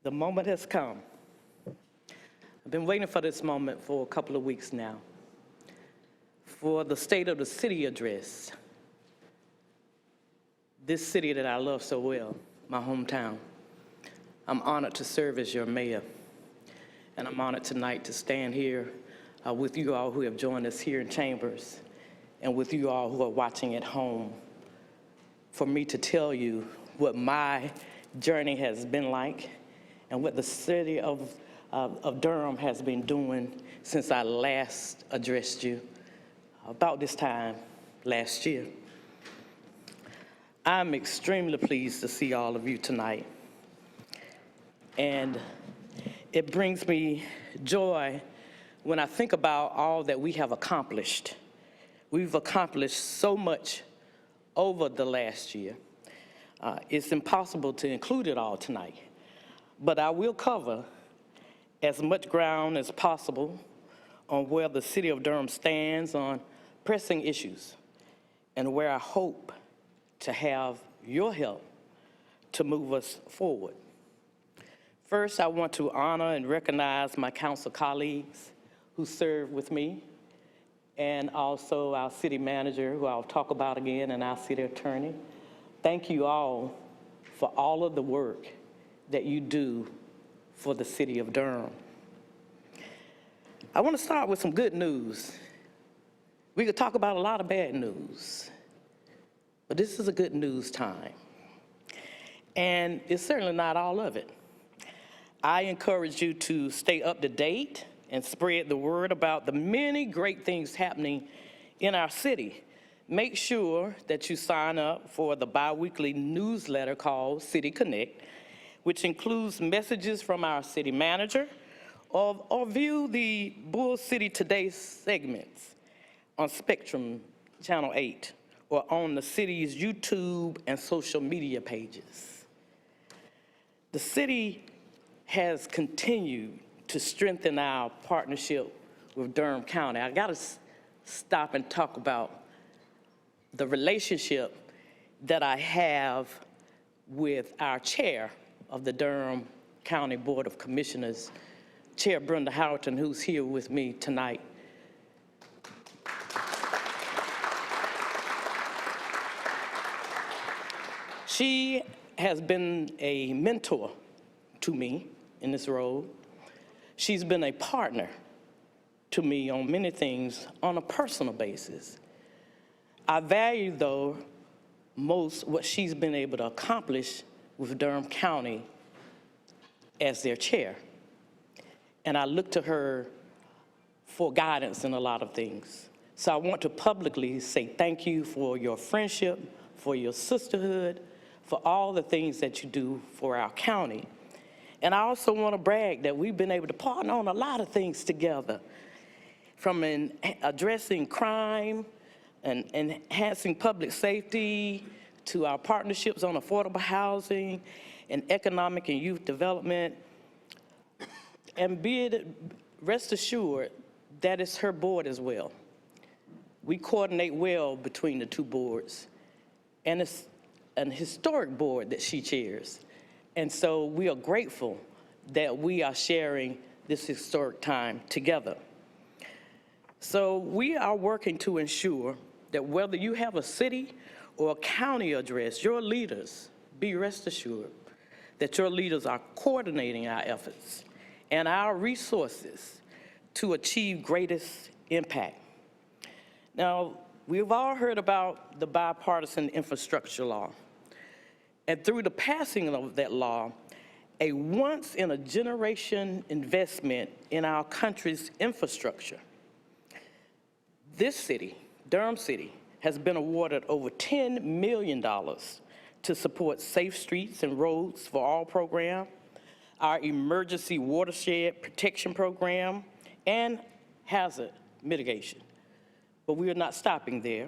The moment has come. I've been waiting for this moment for a couple of weeks now, for the State of the City address. This city that I love so well, my hometown. I'm honored to serve as your mayor, and I'm honored tonight to stand here with you all who have joined us here in Chambers, and with you all who are watching at home, for me to tell you what my journey has been like and what the city of Durham has been doing since I last addressed you about this time last year. I'm extremely pleased to see all of you tonight, and it brings me joy when I think about all that we have accomplished. We've accomplished so much over the last year. It's impossible to include it all tonight, but I will cover as much ground as possible on where the city of Durham stands on pressing issues and where I hope to have your help to move us forward. First, I want to honor and recognize my council colleagues who serve with me, and also our city manager, who I'll talk about again, and our city attorney. Thank you all for all of the work that you do for the city of Durham. I want to start with some good news. We could talk about a lot of bad news, but this is a good news time. And it's certainly not all of it. I encourage you to stay up to date and spread the word about the many great things happening in our city. Make sure that you sign up for the bi-weekly newsletter called City Connect, which includes messages from our city manager, or view the Bull City Today segments on Spectrum Channel 8 or on the city's YouTube and social media pages. The city has continued to strengthen our partnership with Durham County. I gotta stop and talk about the relationship that I have with our chair of the Durham County Board of Commissioners, Chair Brenda Howerton, who's here with me tonight. She has been a mentor to me in this role. She's been a partner to me on many things on a personal basis. I value, though, most what she's been able to accomplish with Durham County as their chair. And I look to her for guidance in a lot of things. So I want to publicly say thank you for your friendship, for your sisterhood, for all the things that you do for our county. And I also want to brag that we've been able to partner on a lot of things together, from addressing crime and enhancing public safety, to our partnerships on affordable housing and economic and youth development. And rest assured that it's her board as well. We coordinate well between the two boards, and it's an historic board that she chairs. And so we are grateful that we are sharing this historic time together. So we are working to ensure that whether you have a city or a county address, your leaders, be rest assured that your leaders are coordinating our efforts and our resources to achieve greatest impact. Now, we've all heard about the bipartisan infrastructure law. And through the passing of that law, a once-in-a-generation investment in our country's infrastructure. This city, Durham City, has been awarded over $10 million to support Safe Streets and Roads for All program, our Emergency Watershed Protection Program, and hazard mitigation. But we are not stopping there.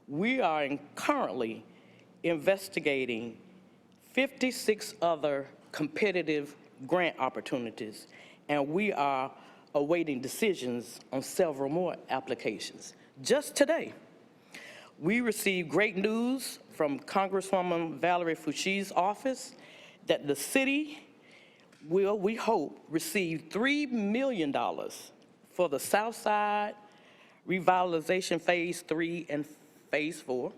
We are currently investigating 56 other competitive grant opportunities, and we are awaiting decisions on several more applications. Just today, we received great news from Congresswoman Valerie Fouchie's office that the city will, we hope, receive $3 million for the South Side Revitalization Phase 3 and Phase 4.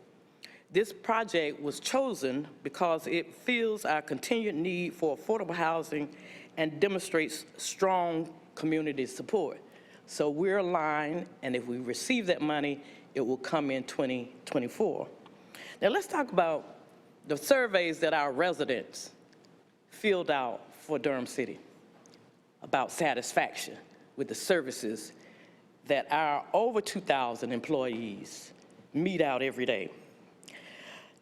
This project was chosen because it fills our continued need for affordable housing and demonstrates strong community support. So we're aligned, and if we receive that money, it will come in 2024. Now let's talk about the surveys that our residents filled out for Durham City about satisfaction with the services that our over 2,000 employees meet out every day.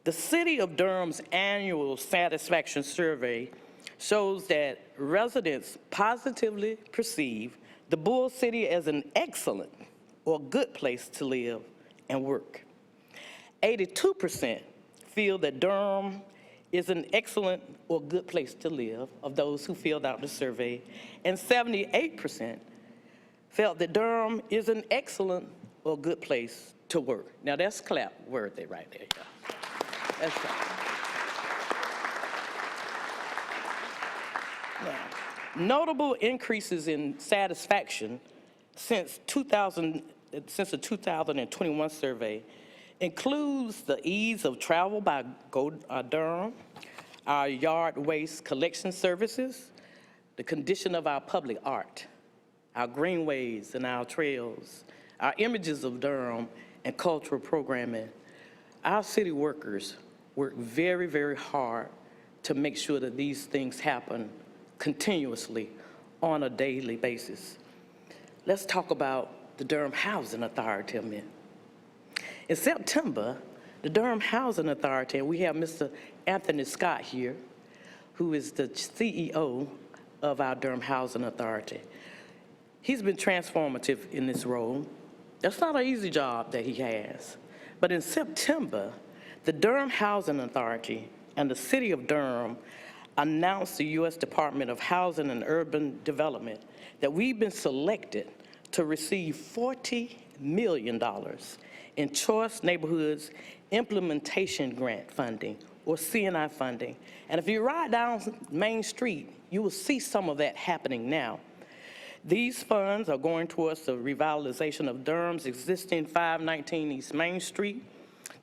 The City of Durham's annual satisfaction survey shows that residents positively perceive the Bull City as an excellent or good place to live and work. 82% feel that Durham is an excellent or good place to live of those who filled out the survey, and 78% felt that Durham is an excellent or good place to work. Now that's clap worthy right there, y'all. That's clap. Now, notable increases in satisfaction since the 2021 survey includes the ease of travel by Durham, our yard waste collection services, the condition of our public art, our greenways and our trails, our images of Durham, and cultural programming. Our city workers work very, very hard to make sure that these things happen continuously on a daily basis. Let's talk about the Durham Housing Authority a minute. In September, the Durham Housing Authority, and we have Mr. Anthony Scott here, who is the CEO of our Durham Housing Authority. He's been transformative in this role. That's not an easy job that he has. But in September, the Durham Housing Authority and the City of Durham announced the U.S. Department of Housing and Urban Development that we've been selected to receive $40 million in Choice Neighborhoods Implementation Grant Funding, or CNI funding. And if you ride down Main Street, you will see some of that happening now. These funds are going towards the revitalization of Durham's existing 519 East Main Street,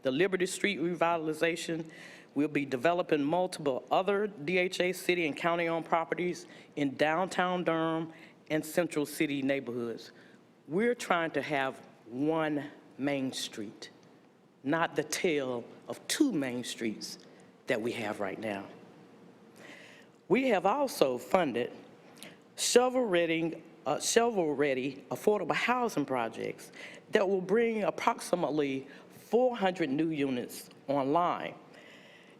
the Liberty Street revitalization. We'll be developing multiple other DHA city and county-owned properties in downtown Durham and central city neighborhoods. We're trying to have one Main Street, not the tale of two Main Streets that we have right now. We have also funded shovel-ready affordable housing projects that will bring approximately 400 new units online.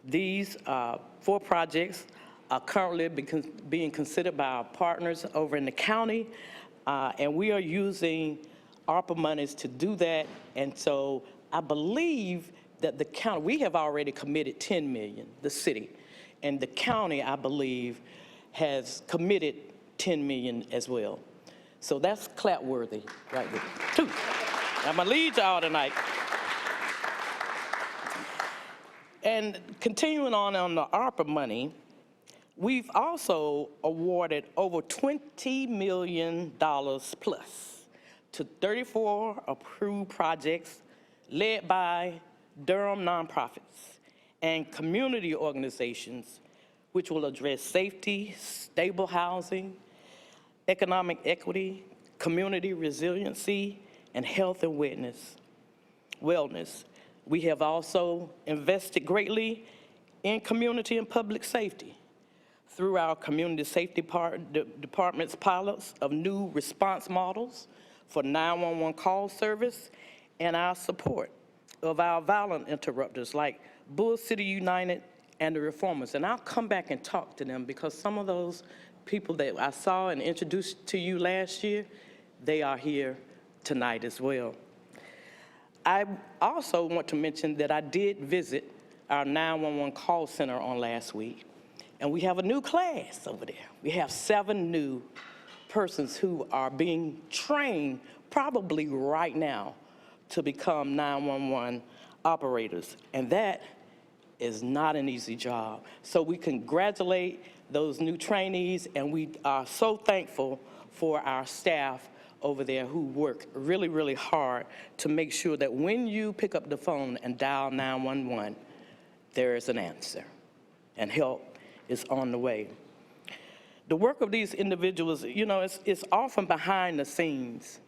These 4 projects are currently being considered by our partners over in the county, and we are using ARPA monies to do that. And so I believe that the county, we have already committed 10 million, the city, and the county, I believe, has committed 10 million as well. So that's clap worthy right there. 2. I'm gonna lead y'all tonight. And continuing on the ARPA money, we've also awarded over $20 million plus to 34 approved projects led by Durham nonprofits and community organizations, which will address safety, stable housing, economic equity, community resiliency, and health and wellness. We have also invested greatly in community and public safety through our community safety department's pilots of new response models for 911 call service and our support of our violent interrupters like Bull City United and the Reformers. And I'll come back and talk to them because some of those people that I saw and introduced to you last year, they are here tonight as well. I also want to mention that I did visit our 911 call center on last week, and we have a new class over there. We have 7 new persons who are being trained probably right now to become 911 operators, and that is not an easy job. So we congratulate those new trainees, and we are so thankful for our staff over there who work really, really hard to make sure that when you pick up the phone and dial 911, there is an answer and help is on the way. The work of these individuals, you know, it's often behind the scenes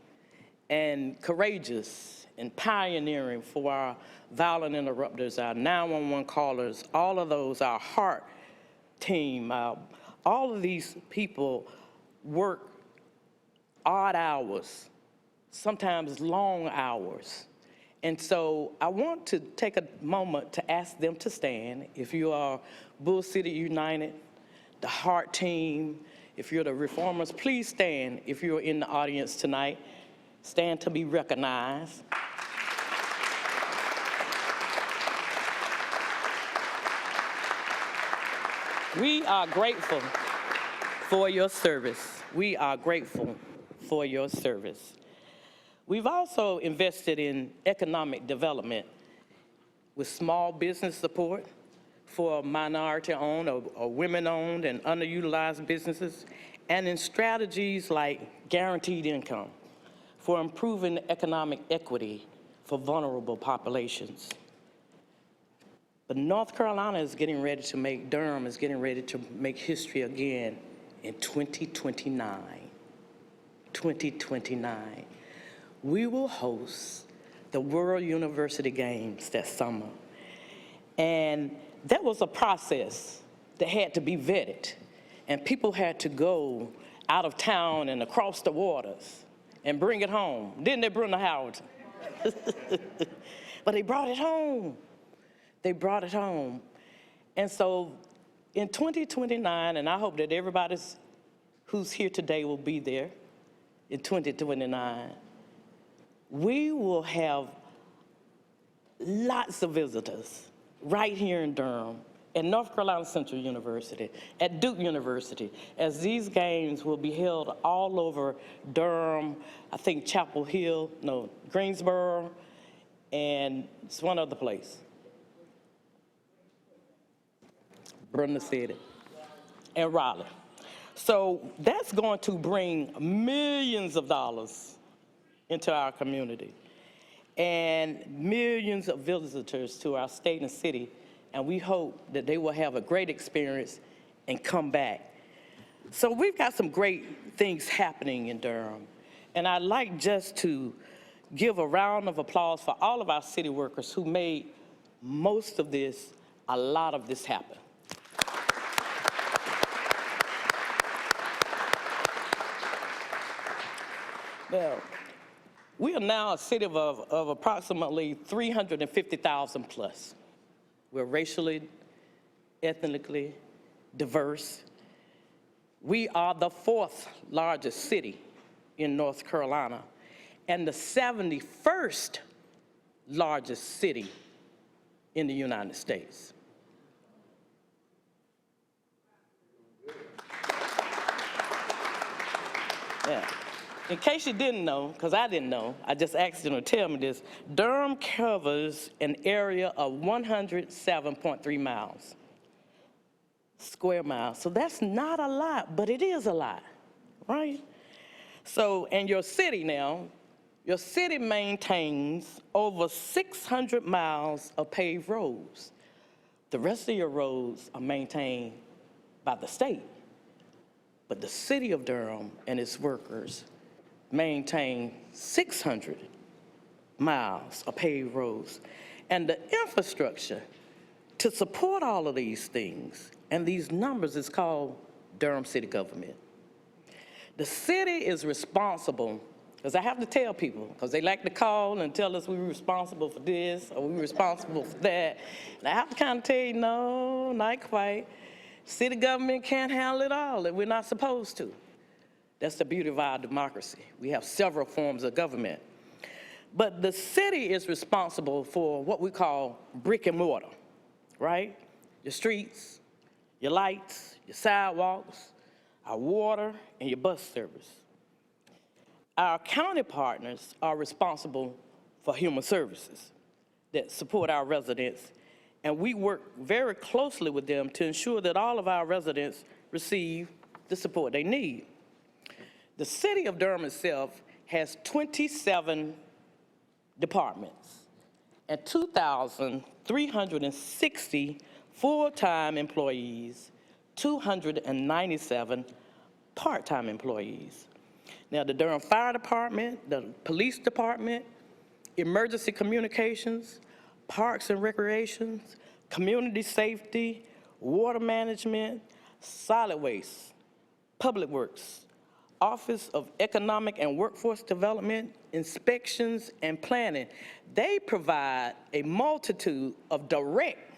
and courageous and pioneering for our violent interrupters, our 911 callers, all of those, our HEART team, all of these people work odd hours, sometimes long hours. And so I want to take a moment to ask them to stand. If you are Bull City United, the HEART team, if you're the Reformers, please stand if you're in the audience tonight. Stand to be recognized. We are grateful for your service. We are grateful for your service. We've also invested in economic development with small business support for minority-owned or women-owned and underutilized businesses, and in strategies like guaranteed income for improving economic equity for vulnerable populations. But North Carolina is getting ready to make, Durham is getting ready to make history again in 2029. 2029. We will host the World University Games that summer. And that was a process that had to be vetted. And people had to go out of town and across the waters and bring it home. Didn't they, Brenda Howard? But they brought it home. They brought it home. And so in 2029, and I hope that everybody who's here today will be there in 2029, we will have lots of visitors right here in Durham, at North Carolina Central University, at Duke University, as these games will be held all over Durham, I think Chapel Hill, no, Greensboro, and it's one other place. Brenda said it, and Raleigh. So that's going to bring millions of dollars into our community and millions of visitors to our state and city, and we hope that they will have a great experience and come back. So we've got some great things happening in Durham, and I'd like just to give a round of applause for all of our city workers who made most of this, a lot of this happen. Now, we are now a city of approximately 350,000 plus. We're racially, ethnically diverse. We are the 4th largest city in North Carolina and the 71st largest city in the United States. Yeah. In case you didn't know, because I didn't know, I just asked them to tell me this, Durham covers an area of 107.3 miles, square miles. So that's not a lot, but it is a lot, right? So, and your city now, your city maintains over 600 miles of paved roads. The rest of your roads are maintained by the state. But the city of Durham and its workers maintain 600 miles of paved roads. And the infrastructure to support all of these things and these numbers is called Durham City Government. The city is responsible, because I have to tell people, because they like to call and tell us we're responsible for this or we're responsible for that. And I have to kind of tell you, no, not quite. City government can't handle it all, and we're not supposed to. That's the beauty of our democracy. We have several forms of government. But the city is responsible for what we call brick and mortar, right? Your streets, your lights, your sidewalks, our water, and your bus service. Our county partners are responsible for human services that support our residents and we work very closely with them to ensure that all of our residents receive the support they need. The city of Durham itself has 27 departments and 2,360 full-time employees, 297 part-time employees. Now, the Durham Fire Department, the Police Department, Emergency Communications, Parks and Recreations, Community Safety, Water Management, Solid Waste, Public Works, Office of Economic and Workforce Development, Inspections and Planning. They provide a multitude of direct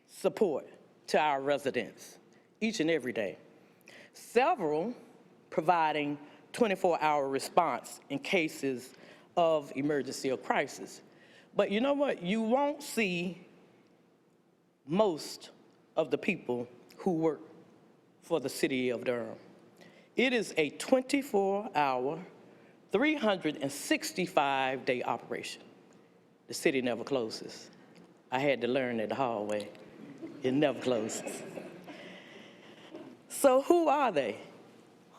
support to our residents each and every day. Several providing 24-hour response in cases of emergency or crisis. But you know what? You won't see most of the people who work for the city of Durham. It is a 24-hour, 365-day operation. The city never closes. I had to learn that the hard way. It never closes. So who are they?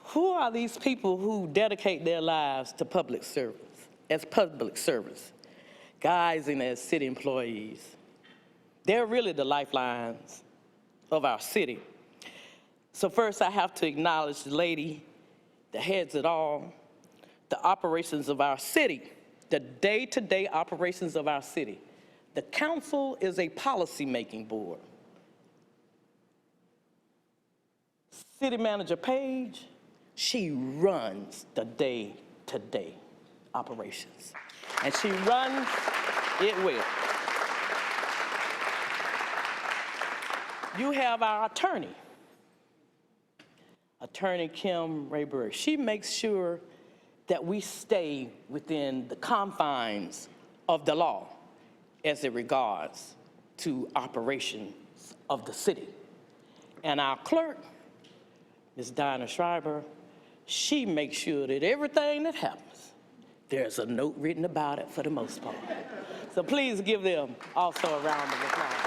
Who are these people who dedicate their lives to public service, as public servants, guising as city employees? They're really the lifelines of our city. So first, I have to acknowledge the lady that heads it all, the operations of our city, the day-to-day operations of our city. The council is a policy-making board. City Manager Page, she runs the day-to-day operations. And she runs it well. You have our attorney, Attorney Kim Rayburg. She makes sure that we stay within the confines of the law as it regards to operations of the city. And our clerk, Ms. Dinah Schreiber, she makes sure that everything that happens, there's a note written about it for the most part. So please give them also a round of applause.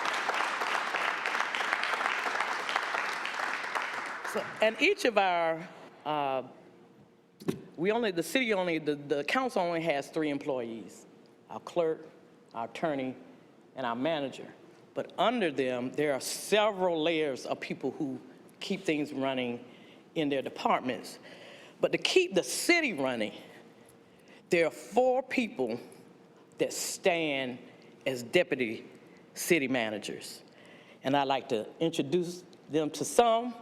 So, and each of our, the council only has 3 employees, our clerk, our attorney, and our manager. But under them, there are several layers of people who keep things running in their departments. But to keep the city running, there are 4 people that stand as deputy city managers. And I'd like to introduce them to some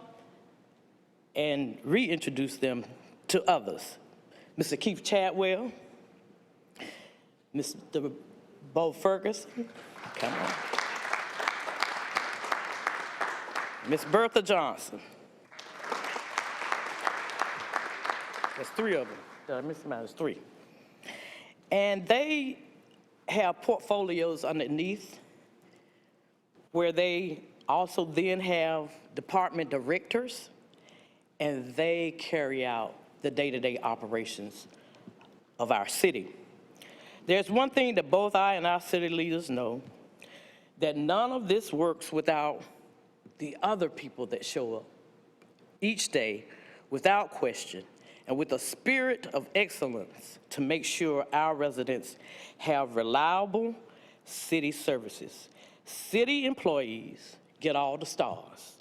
and reintroduce them to others. Mr. Keith Chadwell, Mr. Bo Ferguson, come on. Miss Bertha Johnson. There's 3 of them. Did I miss them? There's 3. And they have portfolios underneath where they also then have department directors, and they carry out the day-to-day operations of our city. There's one thing that both I and our city leaders know, that none of this works without the other people that show up each day without question and with a spirit of excellence to make sure our residents have reliable city services. City employees get all the stars,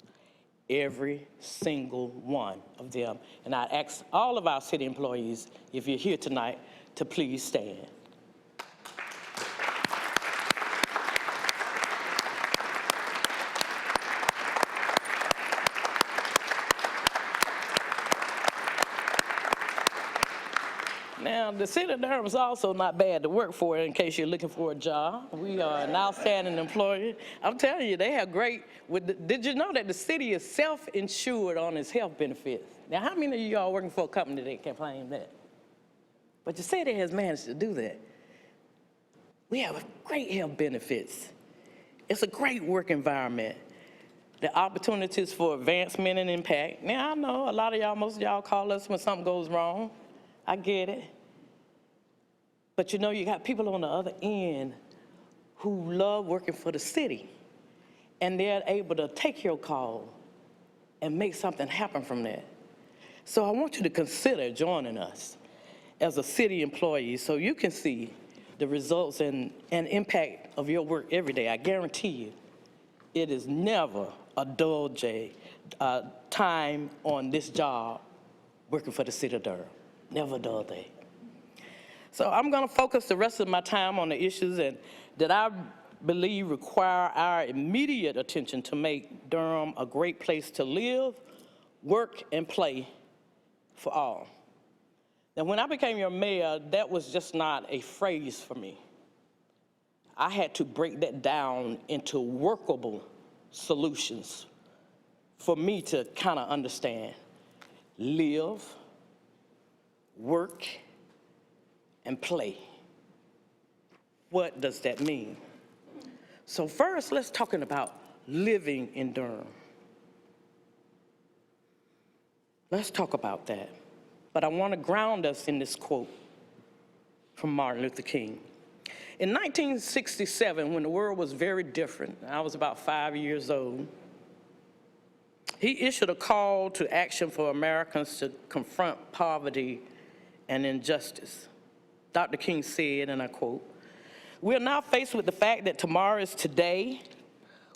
every single one of them. And I ask all of our city employees, if you're here tonight, to please stand. Now, the city of Durham is also not bad to work for in case you're looking for a job. We are an outstanding employer. I'm telling you, they have great, did you know that the city is self-insured on its health benefits? Now, how many of y'all working for a company that can claim that? But the city has managed to do that. We have great health benefits. It's a great work environment. The opportunities for advancement and impact. Now, I know a lot of y'all, most of y'all call us when something goes wrong. I get it. But you know, you got people on the other end who love working for the city and they're able to take your call and make something happen from that. So I want you to consider joining us as a city employee so you can see the results and impact of your work every day. I guarantee you, it is never a dull day, time on this job working for the city of Durham. Never a dull day. So I'm going to focus the rest of my time on the issues that I believe require our immediate attention to make Durham a great place to live, work, and play for all. Now, when I became your mayor, that was just not a phrase for me. I had to break that down into workable solutions for me to kind of understand. Live, work, and play. What does that mean? So first, let's talk about living in Durham. Let's talk about that. But I want to ground us in this quote from Martin Luther King. In 1967, when the world was very different, I was about 5 years old, he issued a call to action for Americans to confront poverty and injustice. Dr. King said, and I quote, "We are now faced with the fact that tomorrow is today.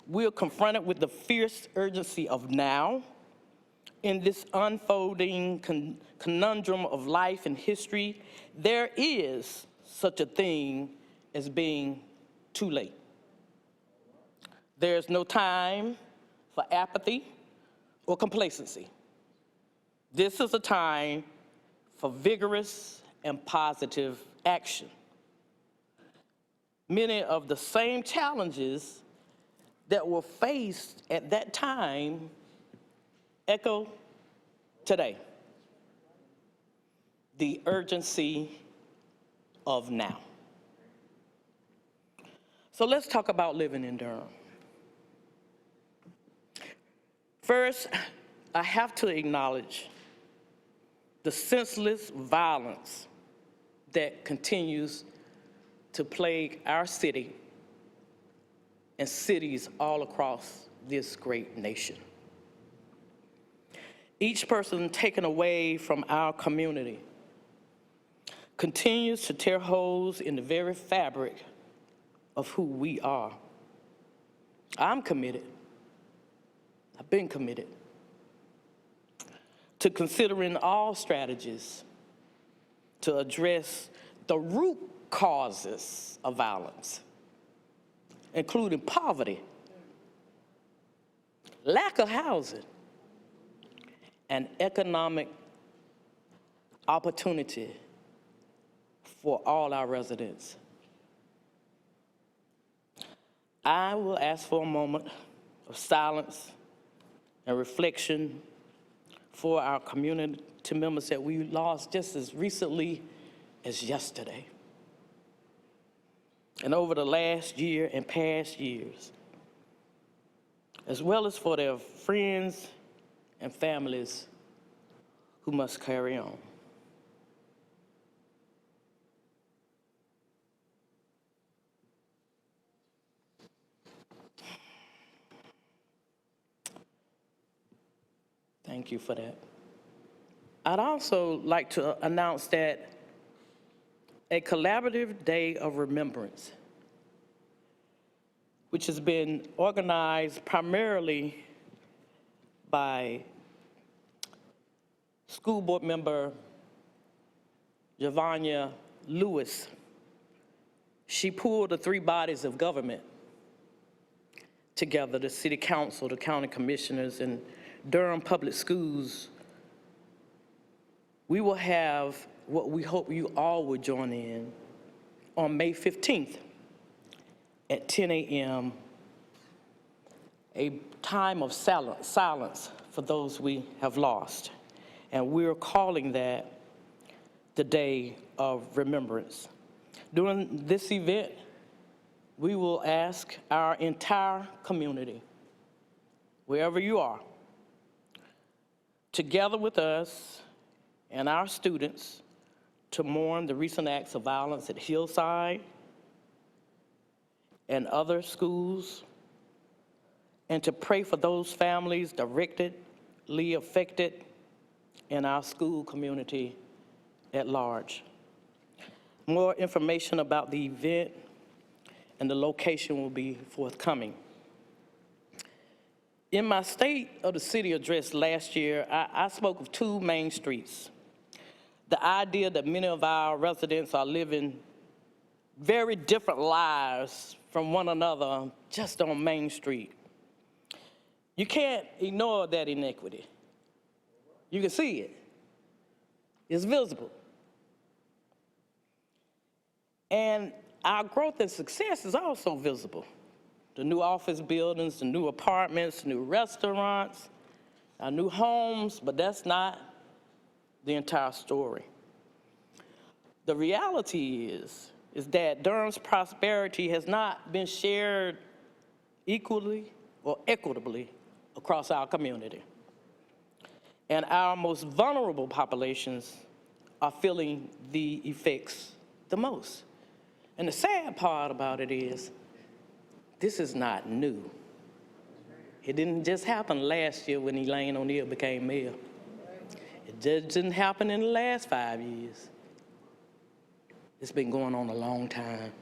We are confronted with the fierce urgency of now. In this unfolding conundrum of life and history, there is such a thing as being too late. There's no time for apathy or complacency. This is a time for vigorous and positive action. Many of the same challenges that were faced at that time echo today. The urgency of now." So let's talk about living in Durham. First, I have to acknowledge the senseless violence that continues to plague our city and cities all across this great nation. Each person taken away from our community continues to tear holes in the very fabric of who we are. I'm committed, I've been committed to considering all strategies to address the root causes of violence, including poverty, lack of housing, and economic opportunity for all our residents. I will ask for a moment of silence and reflection for our community members that we lost just as recently as yesterday, and over the last year and past years, as well as for their friends and families who must carry on. Thank you for that. I'd also like to announce that a collaborative day of remembrance, which has been organized primarily by school board member Javanya Lewis. She pulled the three bodies of government together, the city council, the county commissioners, and Durham Public Schools. We will have what we hope you all will join in on May 15th at 10 a.m., a time of silence for those we have lost. And we're calling that the Day of Remembrance. During this event, we will ask our entire community, wherever you are, to gather with us and our students to mourn the recent acts of violence at Hillside and other schools, and to pray for those families directly affected in our school community at large. More information about the event and the location will be forthcoming. In my State of the City address last year, I spoke of two main streets. The idea that many of our residents are living very different lives from one another just on Main Street. You can't ignore that inequity. You can see it. It's visible. And our growth and success is also visible. The new office buildings, the new apartments, new restaurants, our new homes, but that's not the entire story. The reality is that Durham's prosperity has not been shared equally or equitably across our community. And our most vulnerable populations are feeling the effects the most. And the sad part about it is, this is not new. It didn't just happen last year when Elaine O'Neill became mayor. It just didn't happen in the last 5 years. It's been going on a long time.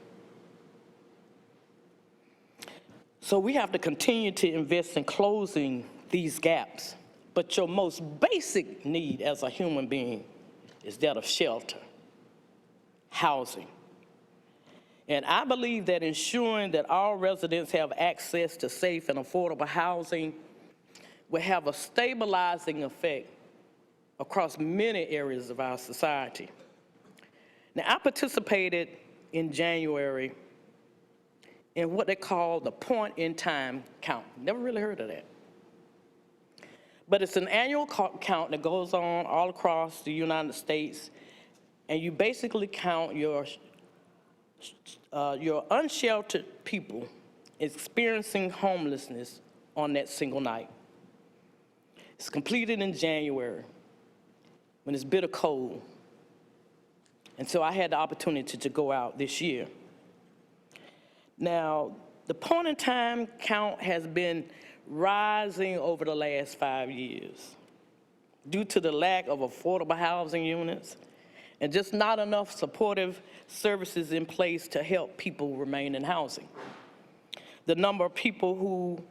So we have to continue to invest in closing these gaps. But your most basic need as a human being is that of shelter, housing. And I believe that ensuring that all residents have access to safe and affordable housing will have a stabilizing effect across many areas of our society. Now, I participated in January in what they call the point-in-time count. Never really heard of that. But it's an annual count that goes on all across the United States, and you basically count your unsheltered people experiencing homelessness on that single night. It's completed in January when it's bitter cold. And so I had the opportunity to go out this year. Now, the point-in-time count has been rising over the last 5 years due to the lack of affordable housing units and just not enough supportive services in place to help people remain in housing. The number of people who,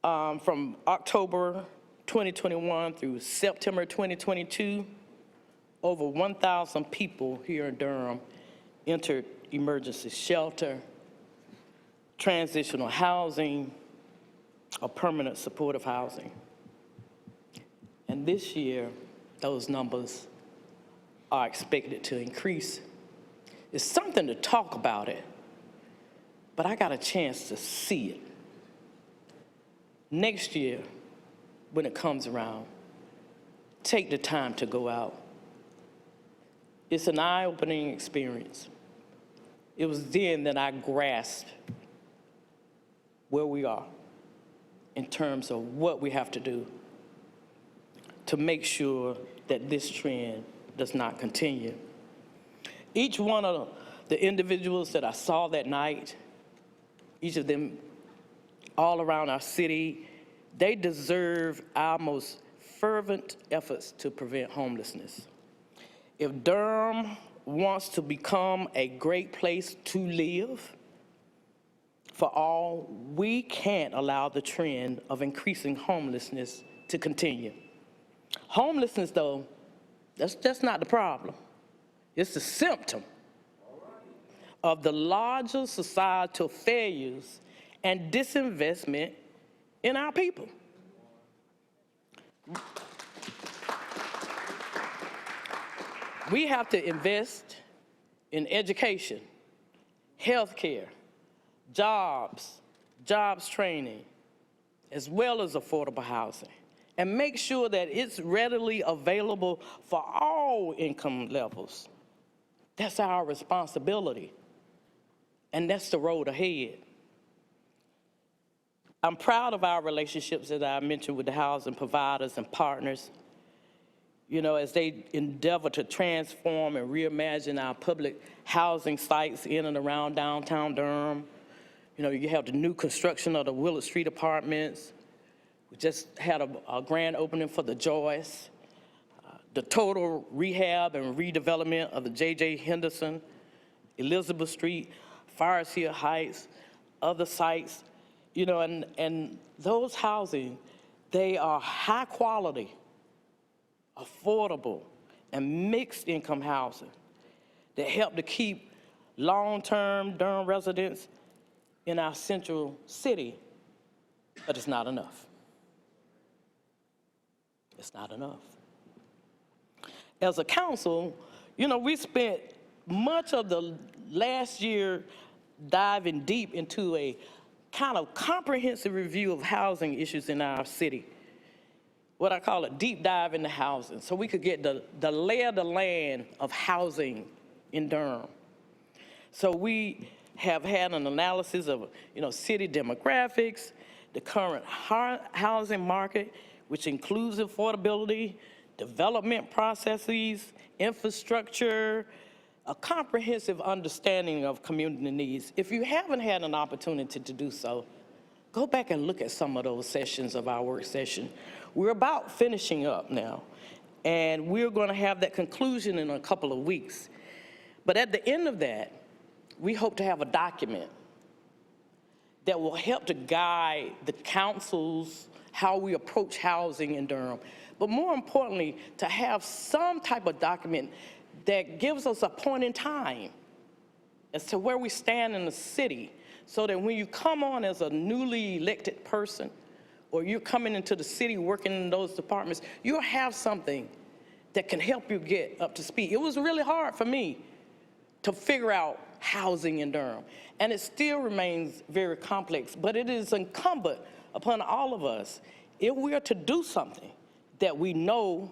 from October 2021 through September 2022, over 1,000 people here in Durham entered emergency shelter, transitional housing, or permanent supportive housing. And this year, those numbers are expected to increase. It's something to talk about it, but I got a chance to see it. Next year, when it comes around, take the time to go out. It's an eye-opening experience. It was then that I grasped where we are in terms of what we have to do to make sure that this trend does not continue. Each one of the individuals that I saw that night, each of them all around our city, they deserve our most fervent efforts to prevent homelessness. If Durham wants to become a great place to live for all, we can't allow the trend of increasing homelessness to continue. Homelessness, though, that's not the problem. It's a symptom of the larger societal failures and disinvestment in our people. We have to invest in education, healthcare, jobs training, as well as affordable housing, and make sure that it's readily available for all income levels. That's our responsibility, and that's the road ahead. I'm proud of our relationships that I mentioned with the housing providers and partners, you know, as they endeavor to transform and reimagine our public housing sites in and around downtown Durham, You know, you have the new construction of the Willard Street apartments. We just had a grand opening for the Joyce, the total rehab and redevelopment of the J.J. Henderson, Elizabeth Street, Forest Hill Heights, other sites, you know, and those housing, they are high quality, affordable, and mixed income housing that help to keep long-term Durham residents in our central city, but it's not enough. It's not enough. As a council, you know, we spent much of the last year diving deep into a kind of comprehensive review of housing issues in our city. What I call a deep dive into housing, so we could get the lay of the land of housing in Durham. So we have had an analysis of, you know, city demographics, the current housing market, which includes affordability, development processes, infrastructure, a comprehensive understanding of community needs. If you haven't had an opportunity to do so, go back and look at some of those sessions of our work session. We're about finishing up now, and we're going to have that conclusion in a couple of weeks. But at the end of that, we hope to have a document that will help to guide the councils how we approach housing in Durham. But more importantly, to have some type of document that gives us a point in time as to where we stand in the city, so that when you come on as a newly elected person, or you're coming into the city working in those departments, you'll have something that can help you get up to speed. It was really hard for me to figure out housing in Durham, and it still remains very complex, but it is incumbent upon all of us, if we are to do something, that we know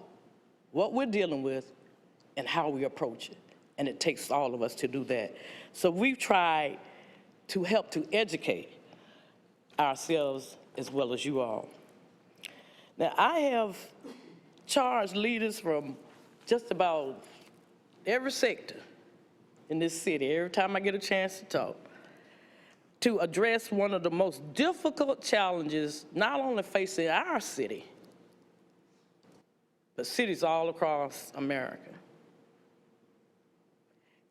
what we're dealing with and how we approach it. And it takes all of us to do that. So we've tried to help to educate ourselves as well as you all. Now, I have charged leaders from just about every sector in this city, every time I get a chance to talk, to address one of the most difficult challenges not only facing our city, but cities all across America.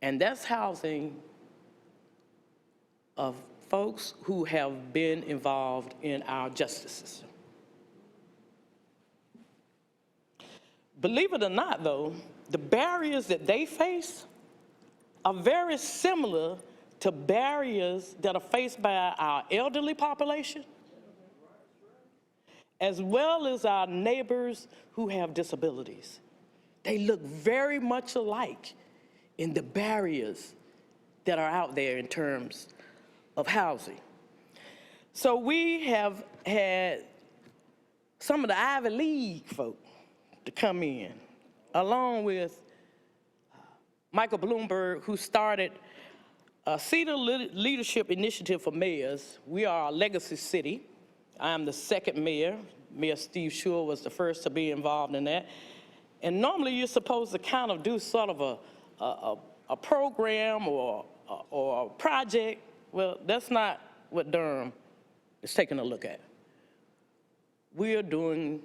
And that's housing of folks who have been involved in our justice system. Believe it or not, though, the barriers that they face are very similar to barriers that are faced by our elderly population, as well as our neighbors who have disabilities. They look very much alike in the barriers that are out there in terms of housing. So we have had some of the Ivy League folk to come in, along with Michael Bloomberg, who started a City Leadership Initiative for Mayors. We are a legacy city. I'm the second mayor. Mayor Steve Schur was the first to be involved in that. And normally you're supposed to kind of do sort of a program or a project. Well, that's not what Durham is taking a look at. We are doing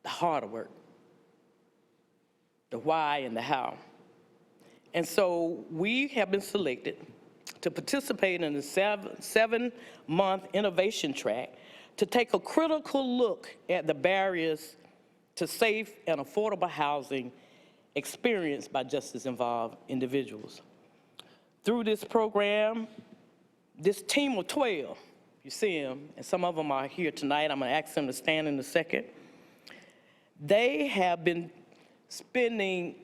the harder work, the why and the how. And so we have been selected to participate in the seven-month innovation track to take a critical look at the barriers to safe and affordable housing experienced by justice-involved individuals. Through this program, this team of 12, you see them, and some of them are here tonight. I'm going to ask them to stand in a second. They have been spending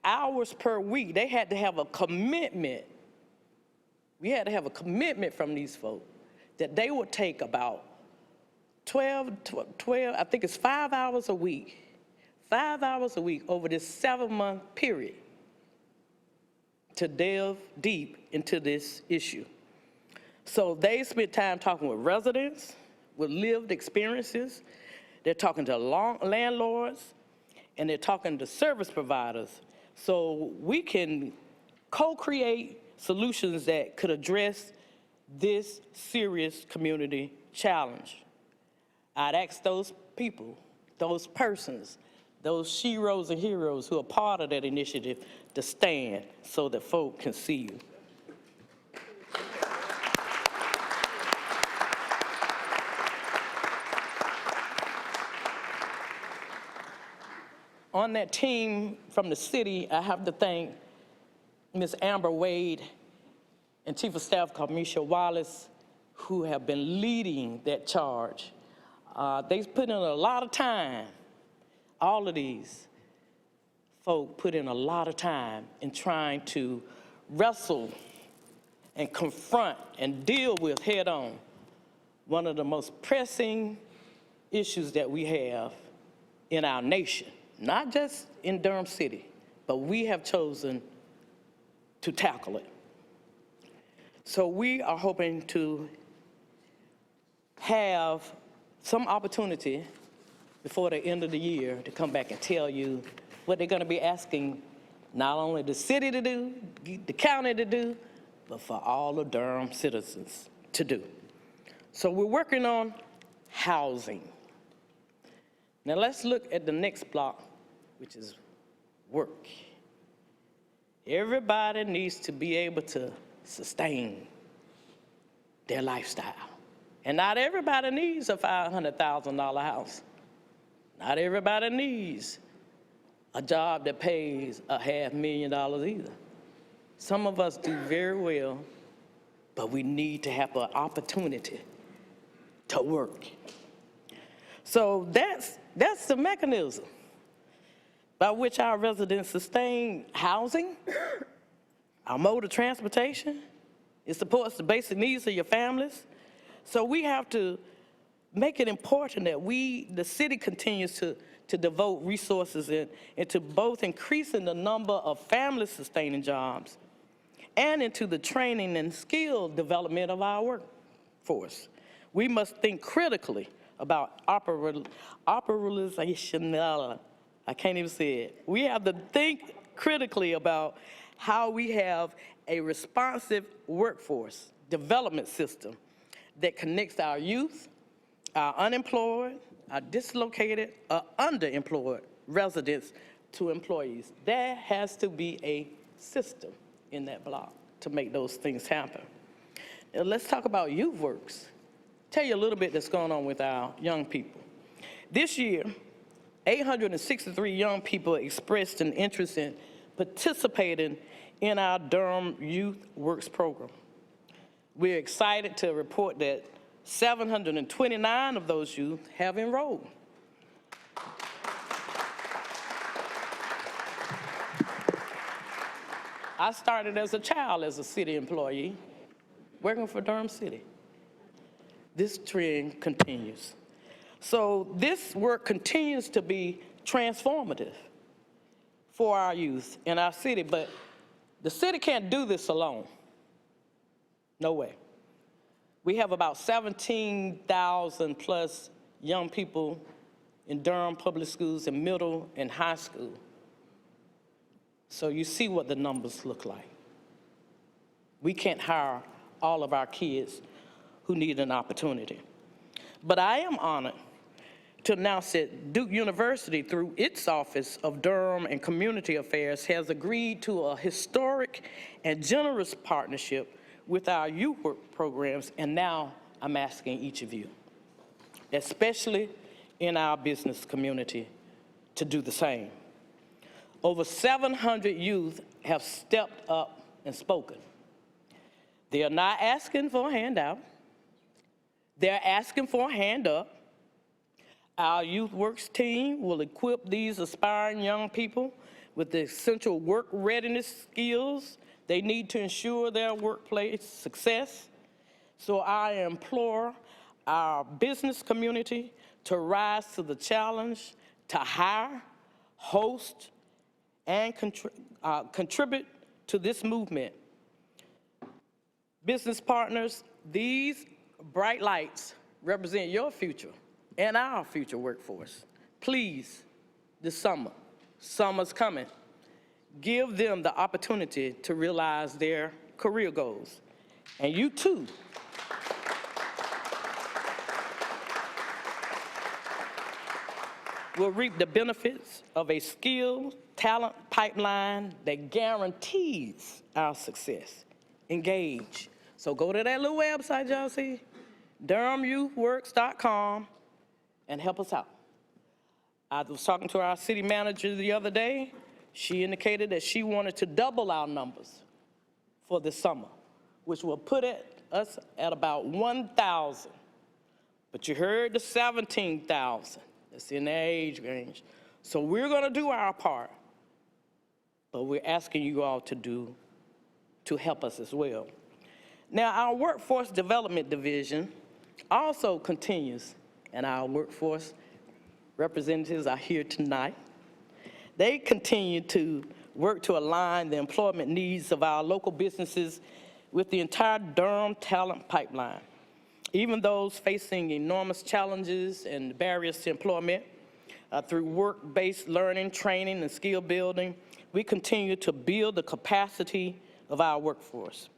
hours per week. They had to have a commitment. We had to have a commitment from these folks that they would take about 12, I think it's 5 hours a week, 5 hours a week over this 7-month period to delve deep into this issue. So they spent time talking with residents, with lived experiences. They're talking to landlords, and they're talking to service providers, so we can co-create solutions that could address this serious community challenge. I'd ask those people, those persons, those sheroes and heroes who are part of that initiative to stand so that folk can see you. On that team from the city, I have to thank Ms. Amber Wade and Chief of Staff Kamisha Wallace, who have been leading that charge. They've put in a lot of time. All of these folk put in a lot of time in trying to wrestle and confront and deal with head-on one of the most pressing issues that we have in our nation, not just in Durham City, but we have chosen to tackle it. So we are hoping to have some opportunity before the end of the year to come back and tell you what they're going to be asking not only the city to do, the county to do, but for all the Durham citizens to do. So we're working on housing. Now let's look at the next block, which is work. Everybody needs to be able to sustain their lifestyle. And not everybody needs a $500,000 house. Not everybody needs a job that pays $500,000 either. Some of us do very well, but we need to have an opportunity to work. So that's the mechanism by which our residents sustain housing, our mode of transportation. It supports the basic needs of your families. So we have to make it important that the city continues to devote resources into both increasing the number of family-sustaining jobs and into the training and skill development of our workforce. We must think critically about operationality. I can't even say it. We have to think critically about how we have a responsive workforce development system that connects our youth, our unemployed, our dislocated, underemployed residents to employees. There has to be a system in that block to make those things happen. Now, let's talk about youth works. Tell you a little bit that's going on with our young people. This year, 863 young people expressed an interest in participating in our Durham Youth Works program. We're excited to report that 729 of those youth have enrolled. I started as a child as a city employee, working for Durham City. This trend continues. So this work continues to be transformative for our youth in our city, but the city can't do this alone. No way. We have about 17,000 plus young people in Durham public schools in middle and high school. So you see what the numbers look like. We can't hire all of our kids who need an opportunity. But I am honored to announce that Duke University, through its Office of Durham and Community Affairs, has agreed to a historic and generous partnership with our youth work programs, and now I'm asking each of you, especially in our business community, to do the same. Over 700 youth have stepped up and spoken. They are not asking for a handout. They're asking for a hand up. Our Youth Works team will equip these aspiring young people with the essential work readiness skills they need to ensure their workplace success. So I implore our business community to rise to the challenge to hire, host, and contribute to this movement. Business partners, these bright lights represent your future and our future workforce. Please, this summer, summer's coming, give them the opportunity to realize their career goals. And you too will reap the benefits of a skilled talent pipeline that guarantees our success. Engage. So go to that little website y'all see, durhamyouthworks.com, and help us out. I was talking to our city manager the other day. She indicated that she wanted to double our numbers for this summer, which will put us at about 1,000. But you heard the 17,000. That's in their age range. So we're going to do our part, but we're asking you all to help us as well. Now, our Workforce Development Division also continues, and our workforce representatives are here tonight. They continue to work to align the employment needs of our local businesses with the entire Durham talent pipeline. Even those facing enormous challenges and barriers to employment, through work-based learning, training, and skill building, we continue to build the capacity of our workforce.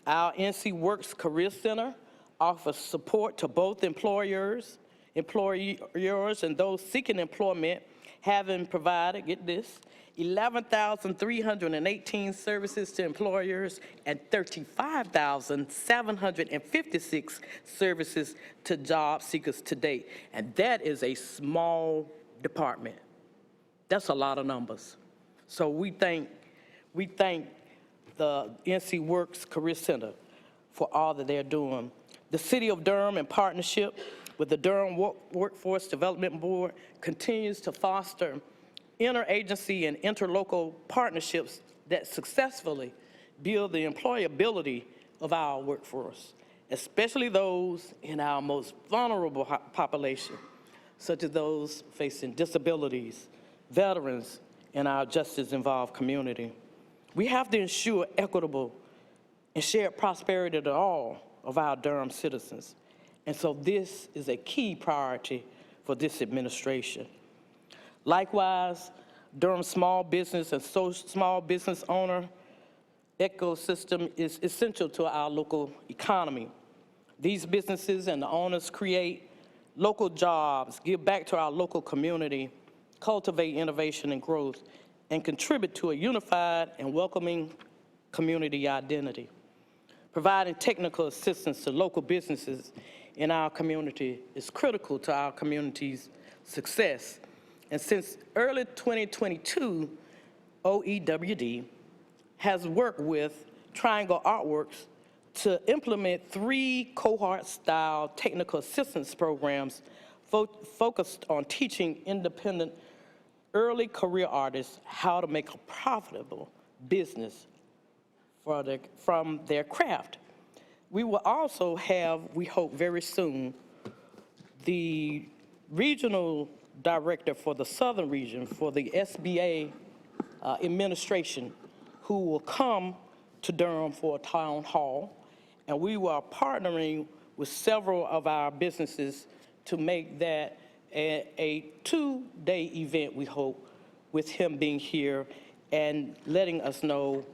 Our NC Works Career Center offers support to both employers, and those seeking employment, having provided, get this, 11,318 services to employers and 35,756 services to job seekers to date. And that is a small department. That's a lot of numbers. So we thank the NC Works Career Center for all that they're doing. The City of Durham, in partnership with the Durham Workforce Development Board, continues to foster interagency and interlocal partnerships that successfully build the employability of our workforce, especially those in our most vulnerable population, such as those facing disabilities, veterans, and our justice-involved community. We have to ensure equitable and shared prosperity to all of our Durham citizens. And so this is a key priority for this administration. Likewise, Durham small business and small business owner ecosystem is essential to our local economy. These businesses and the owners create local jobs, give back to our local community, cultivate innovation and growth, and contribute to a unified and welcoming community identity. Providing technical assistance to local businesses in our community is critical to our community's success. And since early 2022, OEWD has worked with Triangle Artworks to implement 3 cohort-style technical assistance programs focused on teaching independent early career artists how to make a profitable business from their craft. We will also have, we hope very soon, the regional director for the Southern region for the SBA administration, who will come to Durham for a town hall, and we are partnering with several of our businesses to make that a 2-day event, we hope, with him being here and letting us know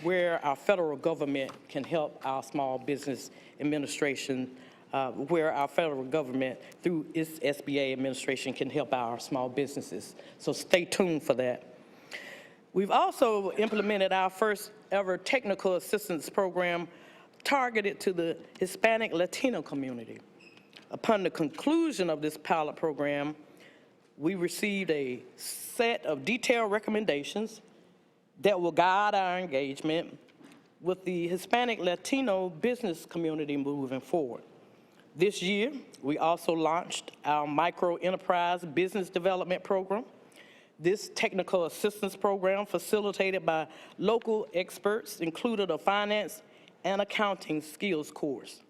where our federal government can help our small business administration, where our federal government, through its SBA administration, can help our small businesses. So stay tuned for that. We've also implemented our first ever technical assistance program targeted to the Hispanic Latino community. Upon the conclusion of this pilot program, we received a set of detailed recommendations that will guide our engagement with the Hispanic Latino business community moving forward. This year, we also launched our Micro Enterprise Business Development Program. This technical assistance program, facilitated by local experts, included a finance and accounting skills course.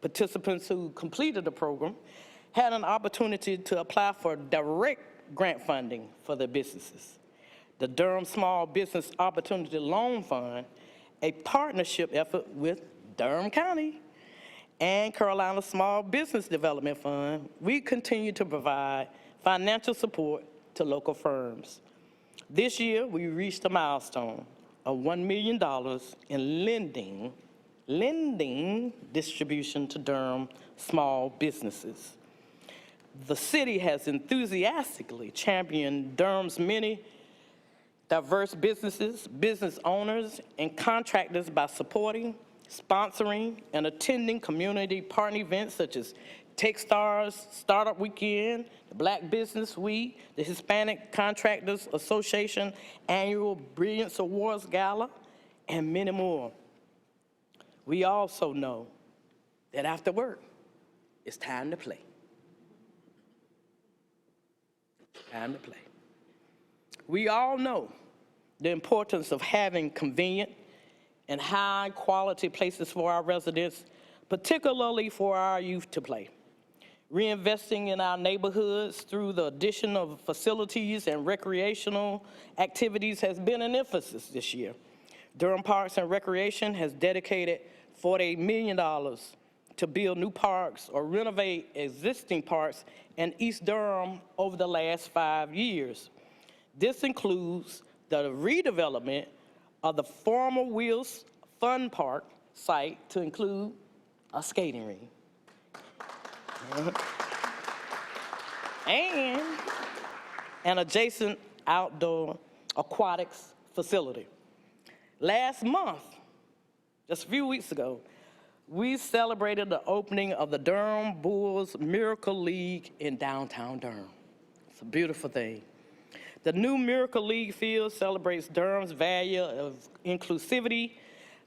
Participants who completed the program had an opportunity to apply for direct grant funding for their businesses. The Durham Small Business Opportunity Loan Fund, a partnership effort with Durham County and Carolina Small Business Development Fund, we continue to provide financial support to local firms. This year, we reached a milestone of $1 million in lending lending distribution to Durham small businesses. The city has enthusiastically championed Durham's many diverse businesses, business owners, and contractors by supporting, sponsoring, and attending community partner events such as Techstars Startup Weekend, the Black Business Week, the Hispanic Contractors Association Annual Brilliance Awards Gala, and many more. We also know that after work, it's time to play. Time to play. We all know the importance of having convenient and high-quality places for our residents, particularly for our youth to play. Reinvesting in our neighborhoods through the addition of facilities and recreational activities has been an emphasis this year. Durham Parks and Recreation has dedicated $48 million to build new parks or renovate existing parks in East Durham over the last 5 years. This includes the redevelopment of the former Wheels Fun Park site to include a skating ring. And an adjacent outdoor aquatics facility. Last month, just a few weeks ago, we celebrated the opening of the Durham Bulls Miracle League in downtown Durham. It's a beautiful thing. The new Miracle League field celebrates Durham's value of inclusivity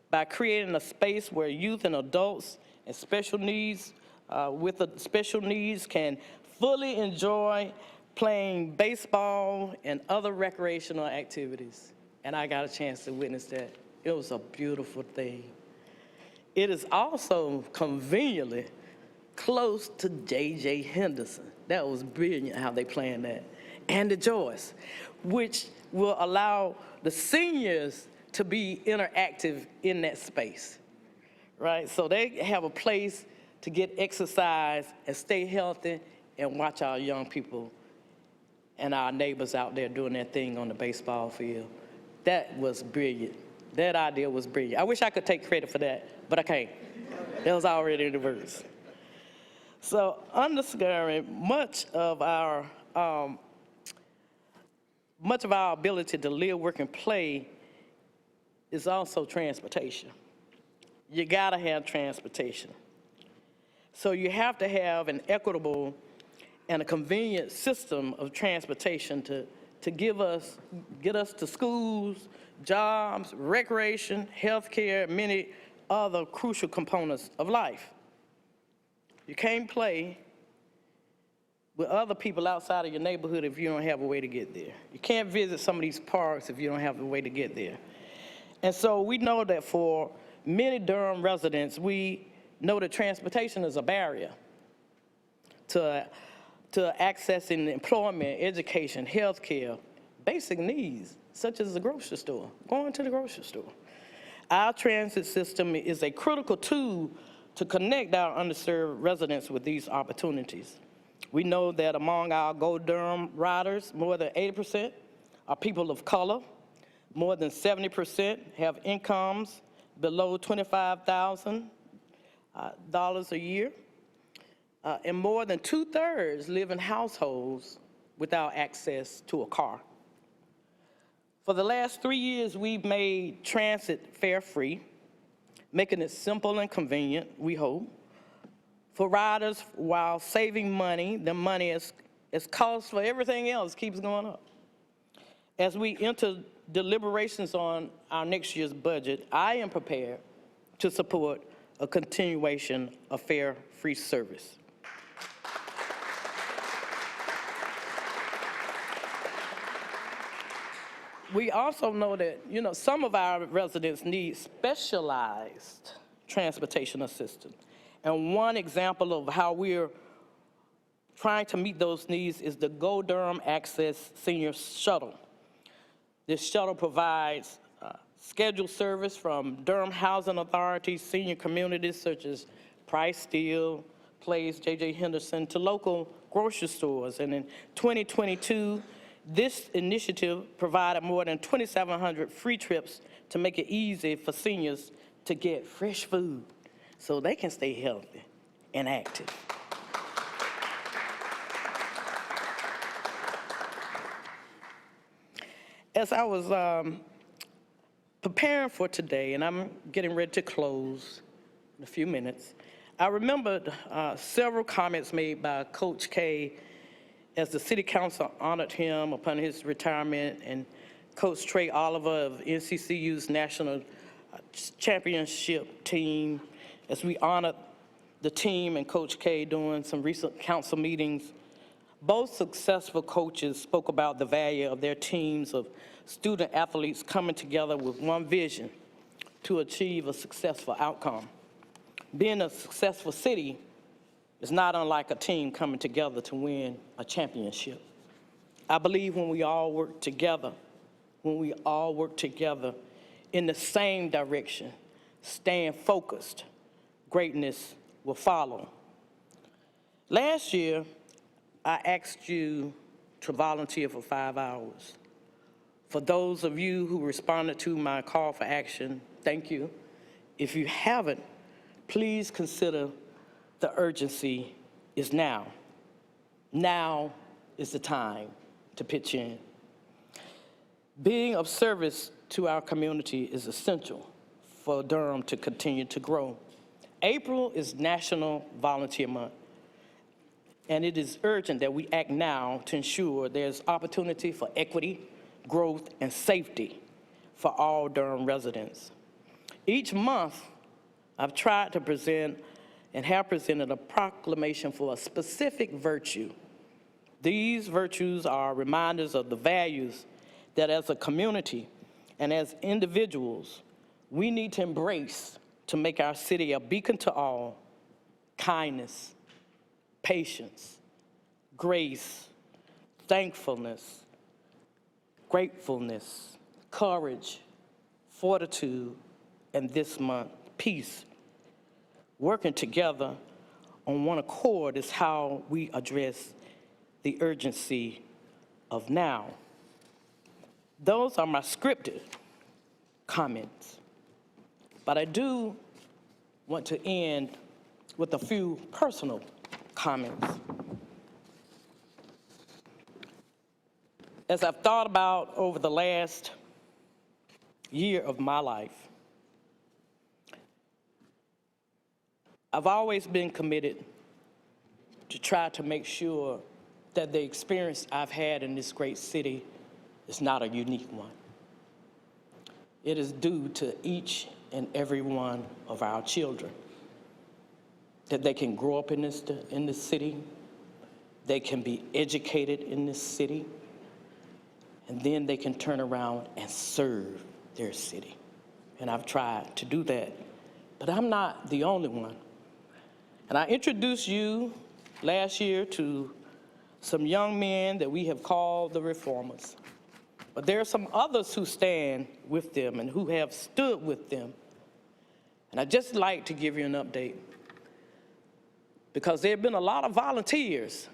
by creating a space where youth and adults and special needs can fully enjoy playing baseball and other recreational activities. And I got a chance to witness that. It was a beautiful thing. It is also conveniently close to J.J. Henderson. That was brilliant how they planned that. And the Joyce, which will allow the seniors to be interactive in that space, right? So they have a place to get exercise and stay healthy and watch our young people and our neighbors out there doing their thing on the baseball field. That was brilliant. That idea was brilliant. I wish I could take credit for that, but I can't. That was already in the works. So underscoring much of our ability to live, work, and play is also transportation. You gotta have transportation. So you have to have an equitable and a convenient system of transportation to get us to schools, jobs, recreation, healthcare, and many other crucial components of life. You can't play with other people outside of your neighborhood if you don't have a way to get there. You can't visit some of these parks if you don't have a way to get there. And so we know that for many Durham residents, we know that transportation is a barrier to accessing employment, education, healthcare, basic needs, such as the grocery store, going to the grocery store. Our transit system is a critical tool to connect our underserved residents with these opportunities. We know that among our Go Durham riders, more than 80% are people of color. More than 70% have incomes below $25,000 a year. And more than 2/3 live in households without access to a car. For the last 3 years, we've made transit fare-free, making it simple and convenient, we hope, for riders while saving money. The money is cost for everything else keeps going up. As we enter deliberations on our next year's budget, I am prepared to support a continuation of fare-free service. We also know that, some of our residents need specialized transportation assistance. And one example of how we're trying to meet those needs is the Go Durham Access Senior Shuttle. This shuttle provides scheduled service from Durham Housing Authority, senior communities such as Price Steel, Place, J.J. Henderson, to local grocery stores. And in 2022, this initiative provided more than 2,700 free trips to make it easy for seniors to get fresh food so they can stay healthy and active. As I was preparing for today, and I'm getting ready to close in a few minutes, I remembered several comments made by Coach K as the City Council honored him upon his retirement, and Coach Trey Oliver of NCCU's National Championship team, as we honored the team and Coach K during some recent council meetings. Both successful coaches spoke about the value of their teams of student athletes coming together with one vision to achieve a successful outcome. Being a successful city is not unlike a team coming together to win a championship. I believe when we all work together in the same direction, staying focused, greatness will follow. Last year, I asked you to volunteer for 5 hours. For those of you who responded to my call for action, thank you. If you haven't, please consider the urgency is now. Now is the time to pitch in. Being of service to our community is essential for Durham to continue to grow. April is National Volunteer Month, and it is urgent that we act now to ensure there's opportunity for equity, growth, and safety for all Durham residents. Each month, I've tried to present and have presented a proclamation for a specific virtue. These virtues are reminders of the values that as a community and as individuals, we need to embrace to make our city a beacon to all: kindness, patience, grace, thankfulness, gratefulness, courage, fortitude, and this month, peace. Working together on one accord is how we address the urgency of now. Those are my scripted comments, but I do want to end with a few personal comments. As I've thought about over the last year of my life, I've always been committed to try to make sure that the experience I've had in this great city is not a unique one. It is due to each and every one of our children, that they can grow up in this city, they can be educated in this city, and then they can turn around and serve their city. And I've tried to do that, but I'm not the only one. And I introduced you last year to some young men that we have called the reformers. But there are some others who stand with them and who have stood with them. And I'd just like to give you an update, because there have been a lot of volunteers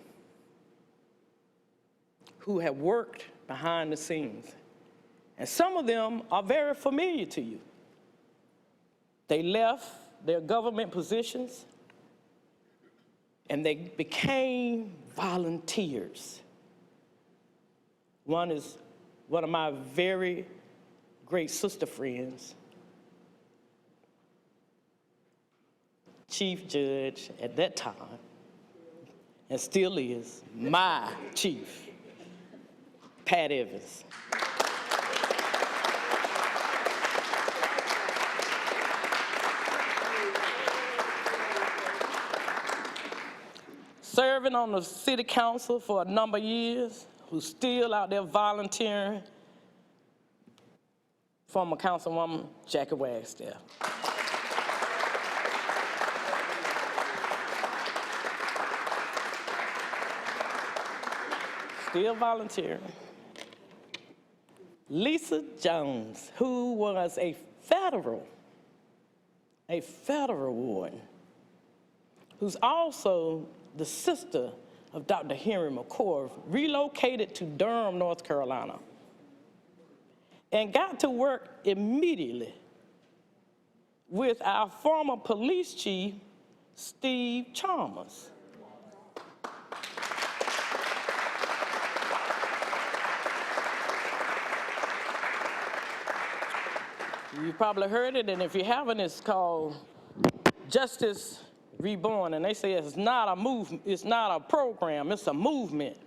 who have worked behind the scenes. And some of them are very familiar to you. They left their government positions and they became volunteers. One is one of my very great sister friends, Chief Judge at that time, and still is my chief, Pat Evans. Serving on the city council for a number of years, who's still out there volunteering, former Councilwoman Jackie Wagstaff. Still volunteering. Lisa Jones, who was a federal warden, who's also the sister of Dr. Henry McCord, relocated to Durham, North Carolina, and got to work immediately with our former police chief, Steve Chalmers. You probably heard it, and if you haven't, it's called Justice Reborn. And they say it's not a movement, it's not a program, it's a movement.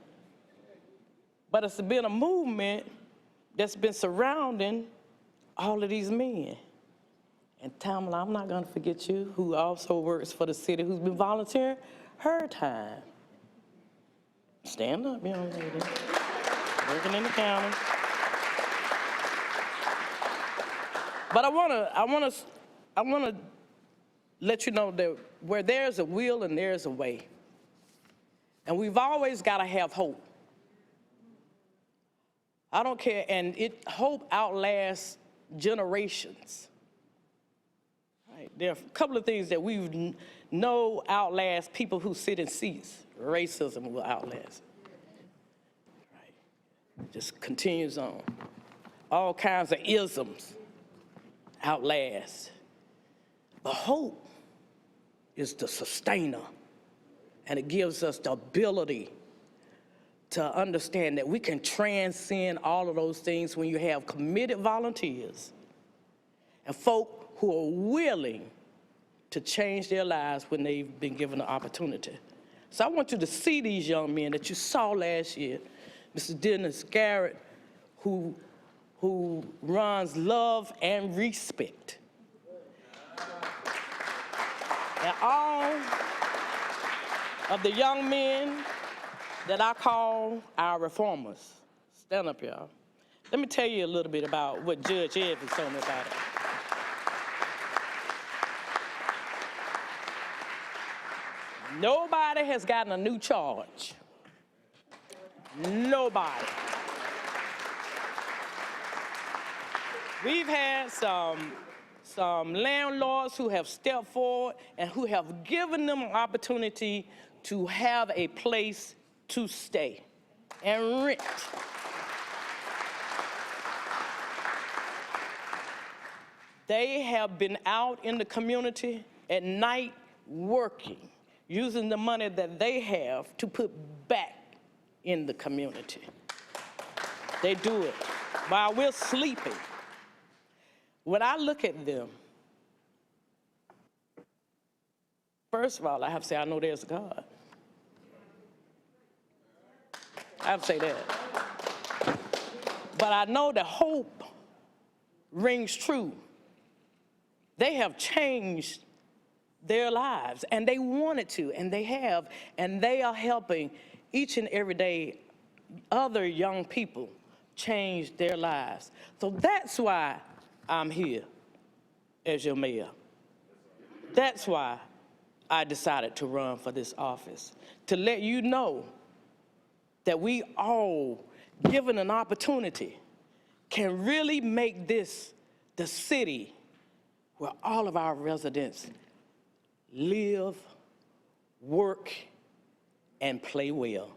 But it's been a movement that's been surrounding all of these men. And Tamala, I'm not gonna forget you, who also works for the city, who's been volunteering her time. Stand up, young lady. Working in the county. But I wanna let you know that where there's a will and there's a way. And we've always gotta have hope. I don't care, and hope outlasts generations. Right? There are a couple of things that we know outlast people who sit in seats. Racism will outlast. Right? Just continues on. All kinds of isms outlast. But hope is the sustainer, and it gives us the ability to understand that we can transcend all of those things when you have committed volunteers and folk who are willing to change their lives when they've been given the opportunity. So I want you to see these young men that you saw last year. Mr. Dennis Garrett, who runs Love and Respect. And all of the young men that I call our reformers. Stand up, y'all. Let me tell you a little bit about what Judge Evans told me about it. Nobody has gotten a new charge. Nobody. We've had some landlords who have stepped forward and who have given them an opportunity to have a place to stay and rent. They have been out in the community at night working, using the money that they have to put back in the community. They do it while we're sleeping. When I look at them, first of all, I have to say, I know there's a God. I have to say that. But I know that hope rings true. They have changed their lives, and they wanted to, and they have, and they are helping each and every day other young people change their lives. So that's why I'm here as your mayor. That's why I decided to run for this office, to let you know that we all, given an opportunity, can really make this the city where all of our residents live, work, and play well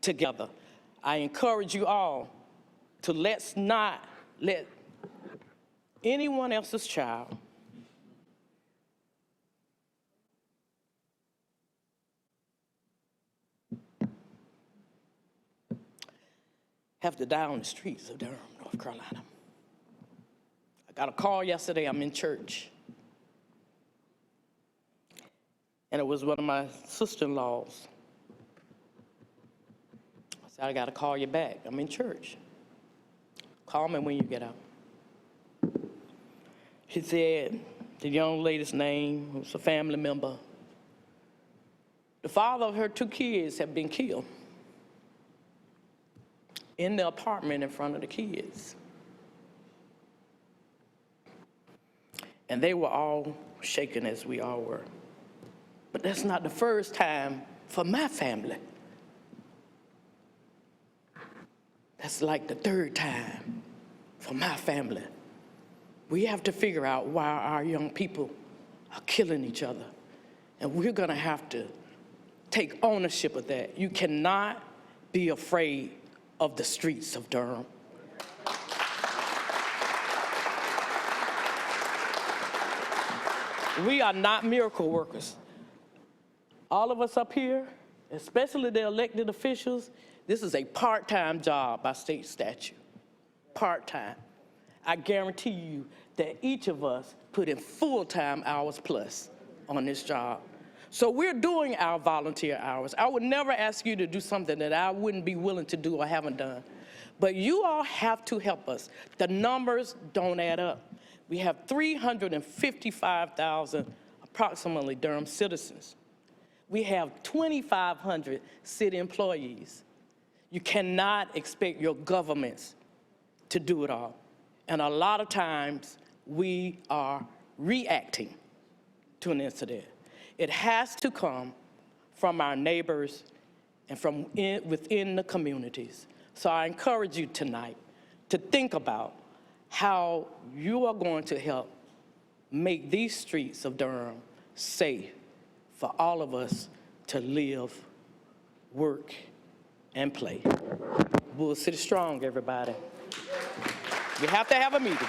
together. I encourage you all to let's not let anyone else's child have to die on the streets of Durham, North Carolina. I got a call yesterday, I'm in church. And it was one of my sister-in-laws. I said, I gotta call you back, I'm in church. Call me when you get out. She said the young lady's name was a family member. The father of her 2 kids had been killed in the apartment in front of the kids. And they were all shaken, as we all were. But that's not the first time for my family. That's like the 3rd time for my family. We have to figure out why our young people are killing each other. And we're gonna have to take ownership of that. You cannot be afraid of the streets of Durham. We are not miracle workers. All of us up here, especially the elected officials, this is a part-time job by state statute. Part-time. I guarantee you that each of us put in full-time hours plus on this job. So we're doing our volunteer hours. I would never ask you to do something that I wouldn't be willing to do or haven't done. But you all have to help us. The numbers don't add up. We have 355,000 approximately Durham citizens. We have 2,500 city employees. You cannot expect your governments to do it all. And a lot of times we are reacting to an incident. It has to come from our neighbors and from within the communities. So I encourage you tonight to think about how you are going to help make these streets of Durham safe for all of us to live, work, and play. Bull City strong, everybody. We have to have a meeting.